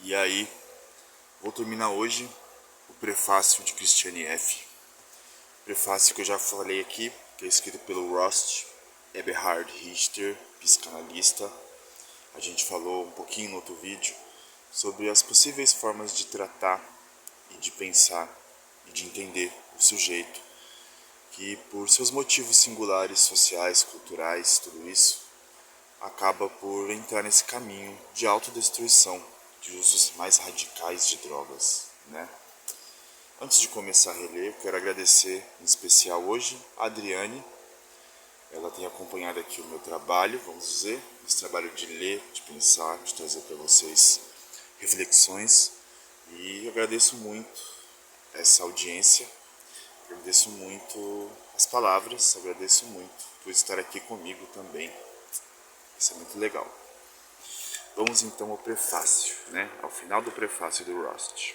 E aí, vou terminar hoje o prefácio de Christiane F. Prefácio que eu já falei aqui, que é escrito pelo Rost Eberhard Richter, psicanalista. A gente falou um pouquinho no outro vídeo sobre as possíveis formas de tratar e de pensar e de entender o sujeito, que por seus motivos singulares, sociais, culturais, tudo isso, acaba por entrar nesse caminho de autodestruição, de usos mais radicais de drogas, né? Antes de começar a reler, eu quero agradecer em especial hoje a Adriane. Ela tem acompanhado aqui o meu trabalho, vamos dizer, esse trabalho de ler, de pensar, de trazer para vocês reflexões. E eu agradeço muito essa audiência, agradeço muito as palavras, agradeço muito por estar aqui comigo também. Isso é muito legal. Vamos então ao prefácio, né? Ao final do prefácio do Rost.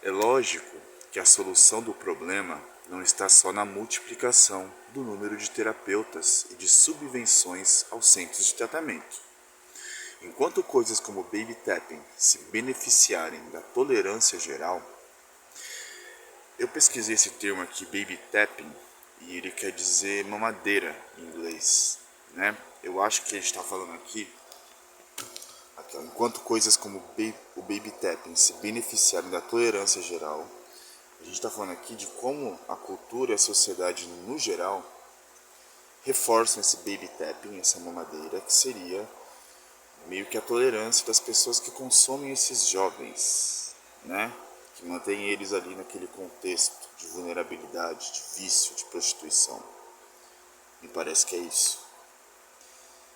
É lógico que a solução do problema não está só na multiplicação do número de terapeutas e de subvenções aos centros de tratamento. Enquanto coisas como baby tapping se beneficiarem da tolerância geral, eu pesquisei esse termo aqui, baby tapping, e ele quer dizer mamadeira em inglês, né? Eu acho que a gente está falando aqui, enquanto coisas como o baby tapping se beneficiarem da tolerância geral, a gente está falando aqui de como a cultura e a sociedade no geral reforçam esse baby tapping, essa mamadeira, que seria meio que a tolerância das pessoas que consomem esses jovens, né? Que mantém eles ali naquele contexto de vulnerabilidade, de vício, de prostituição. Me parece que é isso.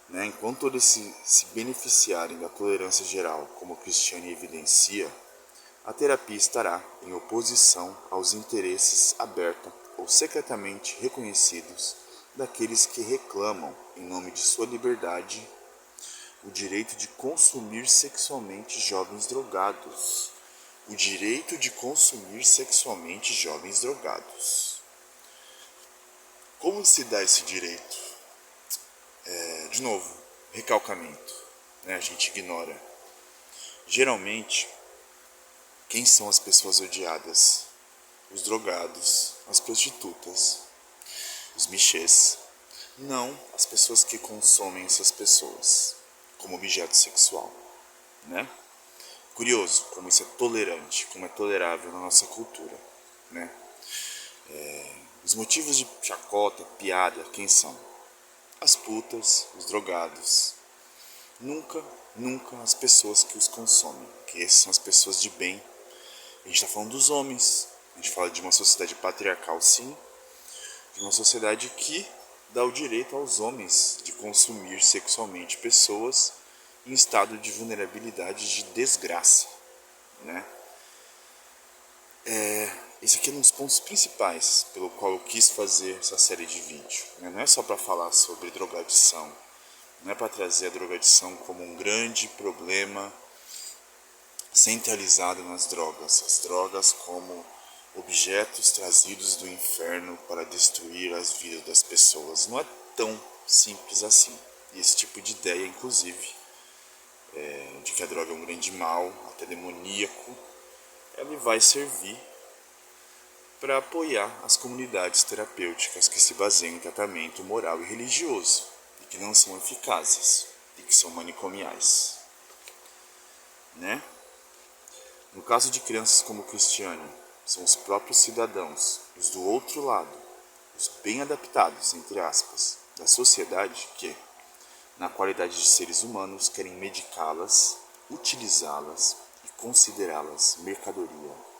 Né? Enquanto eles se beneficiarem da tolerância geral, como Christiane evidencia, a terapia estará em oposição aos interesses aberta ou secretamente reconhecidos daqueles que reclamam, em nome de sua liberdade, o direito de consumir sexualmente jovens drogados. O direito de consumir sexualmente jovens drogados. Como se dá esse direito? De novo, recalcamento, né? A gente ignora. Geralmente, quem são as pessoas odiadas? Os drogados, as prostitutas, os michês. Não as pessoas que consomem essas pessoas como objeto sexual, né? Curioso como isso é tolerante, como é tolerável na nossa cultura, né? Os motivos de chacota, piada, quem são? As putas, os drogados. Nunca as pessoas que os consomem, que essas são as pessoas de bem. A gente está falando dos homens, a gente fala de uma sociedade patriarcal, sim, de uma sociedade que dá o direito aos homens de consumir sexualmente pessoas em estado de vulnerabilidade, de desgraça, né? Esse aqui é um dos pontos principais pelo qual eu quis fazer essa série de vídeos, né? Não é só para falar sobre drogadição, não é para trazer a drogadição como um grande problema centralizado nas drogas, as drogas como objetos trazidos do inferno para destruir as vidas das pessoas. Não é tão simples assim. E esse tipo de ideia, inclusive, de que a droga é um grande mal, até demoníaco, ele vai servir para apoiar as comunidades terapêuticas que se baseiam em tratamento moral e religioso, e que não são eficazes, e que são manicomiais, né? No caso de crianças como Christiane, são os próprios cidadãos, os do outro lado, os bem adaptados, entre aspas, da sociedade que, na qualidade de seres humanos, querem medicá-las, utilizá-las e considerá-las mercadoria.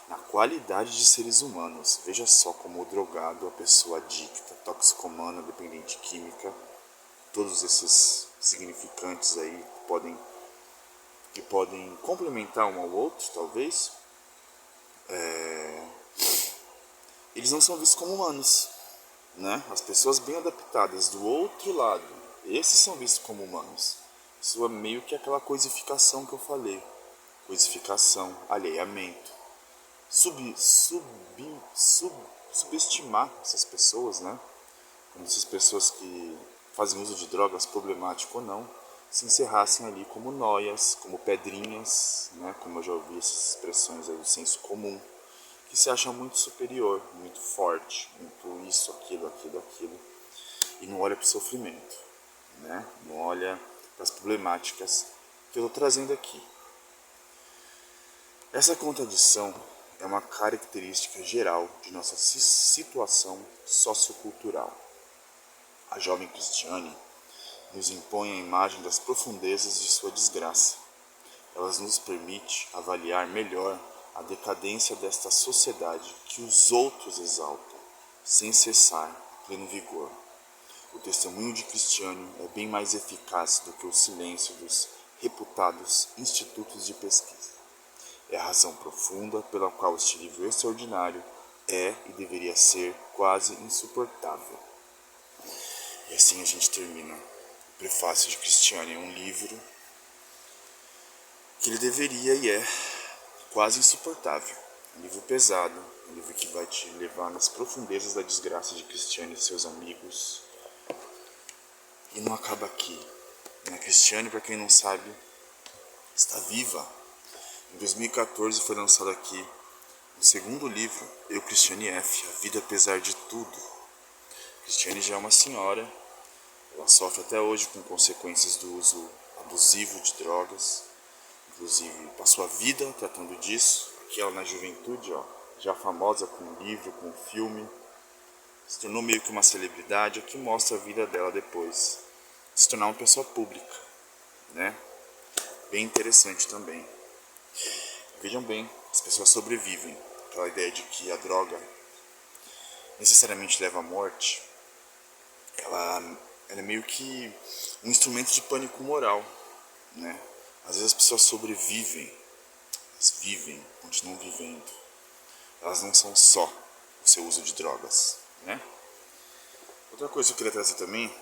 Na qualidade de seres humanos, veja só como o drogado, a pessoa adicta, toxicomana, dependente química, todos esses significantes aí que podem complementar um ao outro, talvez, eles não são vistos como humanos, né? As pessoas bem adaptadas do outro lado, esses são vistos como humanos. Isso é meio que aquela coisificação que eu falei, coisificação, alheiamento, subestimar essas pessoas, né? Como essas pessoas que fazem uso de drogas, problemático ou não, se encerrassem ali como noias, como pedrinhas, né? Como eu já ouvi essas expressões aí do senso comum, que se acha muito superior, muito forte, muito isso, aquilo, aquilo, aquilo, e não olha para o sofrimento, né? Não olha para as problemáticas que eu estou trazendo aqui. Essa contradição é uma característica geral de nossa situação sociocultural. A jovem Cristiane nos impõe a imagem das profundezas de sua desgraça. Ela nos permite avaliar melhor a decadência desta sociedade que os outros exaltam, sem cessar, pleno vigor. O testemunho de Cristiane é bem mais eficaz do que o silêncio dos reputados institutos de pesquisa. É a razão profunda pela qual este livro extraordinário é e deveria ser quase insuportável. E assim a gente termina o prefácio de Cristiane, um livro que ele deveria e é quase insuportável. Um livro pesado, um livro que vai te levar nas profundezas da desgraça de Cristiane e seus amigos. E não acaba aqui. Cristiane, para quem não sabe, está viva. Em 2014 foi lançado aqui o segundo livro, Eu, Cristiane F., A Vida Apesar de Tudo. Cristiane já é uma senhora, ela sofre até hoje com consequências do uso abusivo de drogas, inclusive passou a vida tratando disso. Aqui ela na juventude, já famosa com livro, com filme, se tornou meio que uma celebridade, aqui mostra a vida dela depois de se tornar uma pessoa pública, né? Bem interessante também. Vejam bem, as pessoas sobrevivem. Aquela ideia de que a droga necessariamente leva à morte, ela é meio que um instrumento de pânico moral, né? Às vezes as pessoas sobrevivem, elas vivem, continuam vivendo. Elas não são só o seu uso de drogas, né? Outra coisa que eu queria trazer também,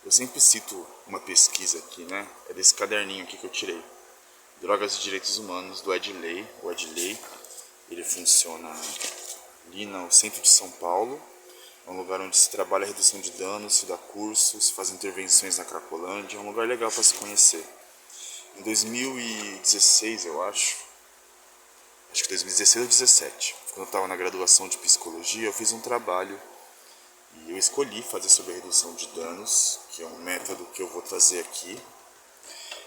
eu sempre cito uma pesquisa aqui, né? É desse caderninho aqui que eu tirei. Drogas e Direitos Humanos, do Edley. O Edley, ele funciona ali no centro de São Paulo. É um lugar onde se trabalha a redução de danos, se dá cursos, se faz intervenções na Cracolândia. É um lugar legal para se conhecer. Em 2016, eu acho que 2016 ou 2017, quando eu estava na graduação de Psicologia, eu fiz um trabalho e eu escolhi fazer sobre a redução de danos, que é um método que eu vou trazer aqui.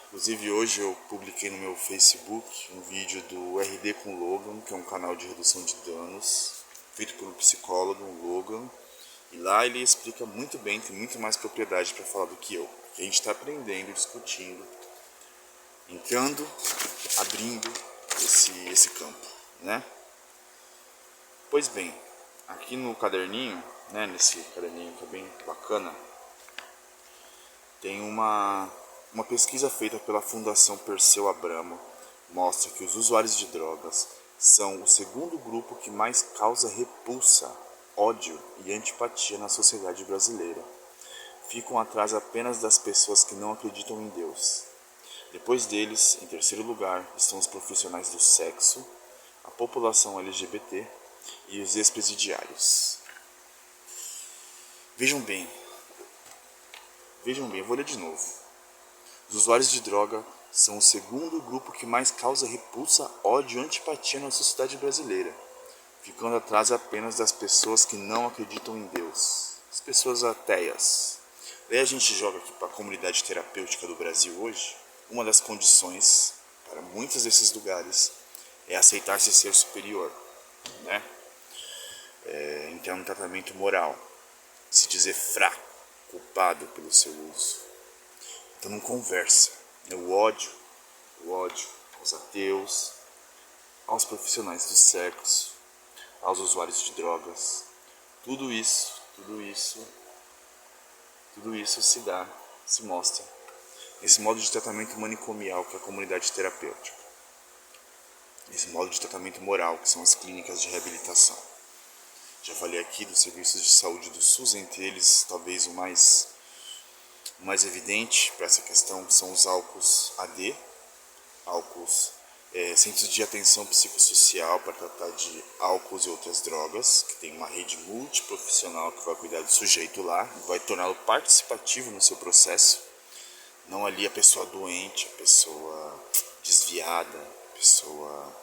Inclusive hoje eu publiquei no meu Facebook um vídeo do RD com Logan, que é um canal de redução de danos, feito por um psicólogo, o Logan. E lá ele explica muito bem, tem muito mais propriedade para falar do que eu. Que a gente está aprendendo, discutindo, entrando, abrindo esse campo, né? Pois bem, aqui no caderninho, né, nesse caderninho que é bem bacana, tem uma pesquisa feita pela Fundação Perseu Abramo, mostra que os usuários de drogas são o segundo grupo que mais causa repulsa, ódio e antipatia na sociedade brasileira. Ficam atrás apenas das pessoas que não acreditam em Deus. Depois deles, em terceiro lugar, estão os profissionais do sexo, a população LGBT e os ex-presidiários. Vejam bem, eu vou ler de novo. Os usuários de droga são o segundo grupo que mais causa repulsa, ódio e antipatia na sociedade brasileira, ficando atrás apenas das pessoas que não acreditam em Deus, as pessoas ateias. Daí a gente joga aqui para a comunidade terapêutica do Brasil hoje, uma das condições para muitos desses lugares é aceitar-se ser superior, né? Entrar no tratamento moral, se dizer fraco, culpado pelo seu uso. Então não conversa. O ódio aos ateus, aos profissionais do sexo, aos usuários de drogas, tudo isso se mostra nesse modo de tratamento manicomial que é a comunidade terapêutica, nesse modo de tratamento moral que são as clínicas de reabilitação. Já falei aqui dos serviços de saúde do SUS, entre eles talvez o mais evidente para essa questão são os álcools AD, centros de atenção psicossocial para tratar de álcools e outras drogas, que tem uma rede multiprofissional que vai cuidar do sujeito lá, vai torná-lo participativo no seu processo. Não ali a pessoa doente, a pessoa desviada, a pessoa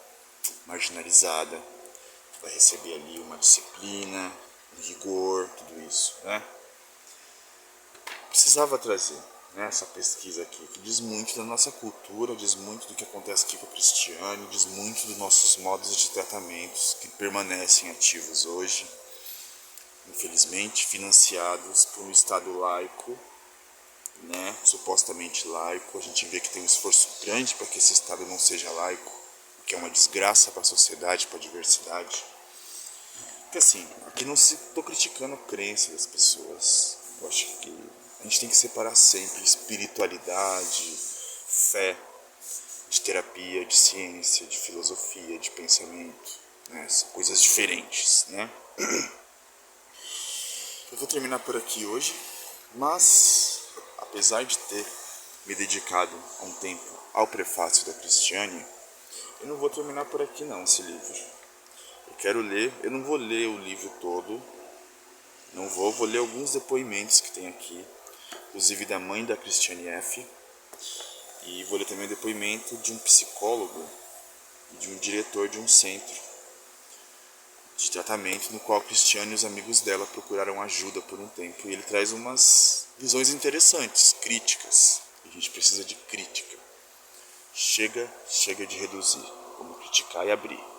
marginalizada, que vai receber ali uma disciplina, um rigor, tudo isso, né? Precisava trazer, né, essa pesquisa aqui, que diz muito da nossa cultura, diz muito do que acontece aqui com o Cristiane, diz muito dos nossos modos de tratamentos que permanecem ativos hoje, infelizmente financiados por um Estado laico, né, supostamente laico. A gente vê que tem um esforço grande para que esse Estado não seja laico, o que é uma desgraça para a sociedade, para a diversidade. Porque assim, aqui não estou criticando a crença das pessoas. Eu acho que a gente tem que separar sempre espiritualidade, fé, de terapia, de ciência, de filosofia, de pensamento, né? São coisas diferentes, né? Eu vou terminar por aqui hoje, mas apesar de ter me dedicado um tempo ao prefácio da Cristiane, eu não vou terminar por aqui não, esse livro. Eu quero ler, eu não vou ler o livro todo, não vou ler alguns depoimentos que tem aqui, inclusive da mãe da Cristiane F. E vou ler também o depoimento de um psicólogo e de um diretor de um centro de tratamento no qual a Cristiane e os amigos dela procuraram ajuda por um tempo. E ele traz umas visões interessantes, críticas. A gente precisa de crítica. Chega de reduzir. Vamos criticar e abrir.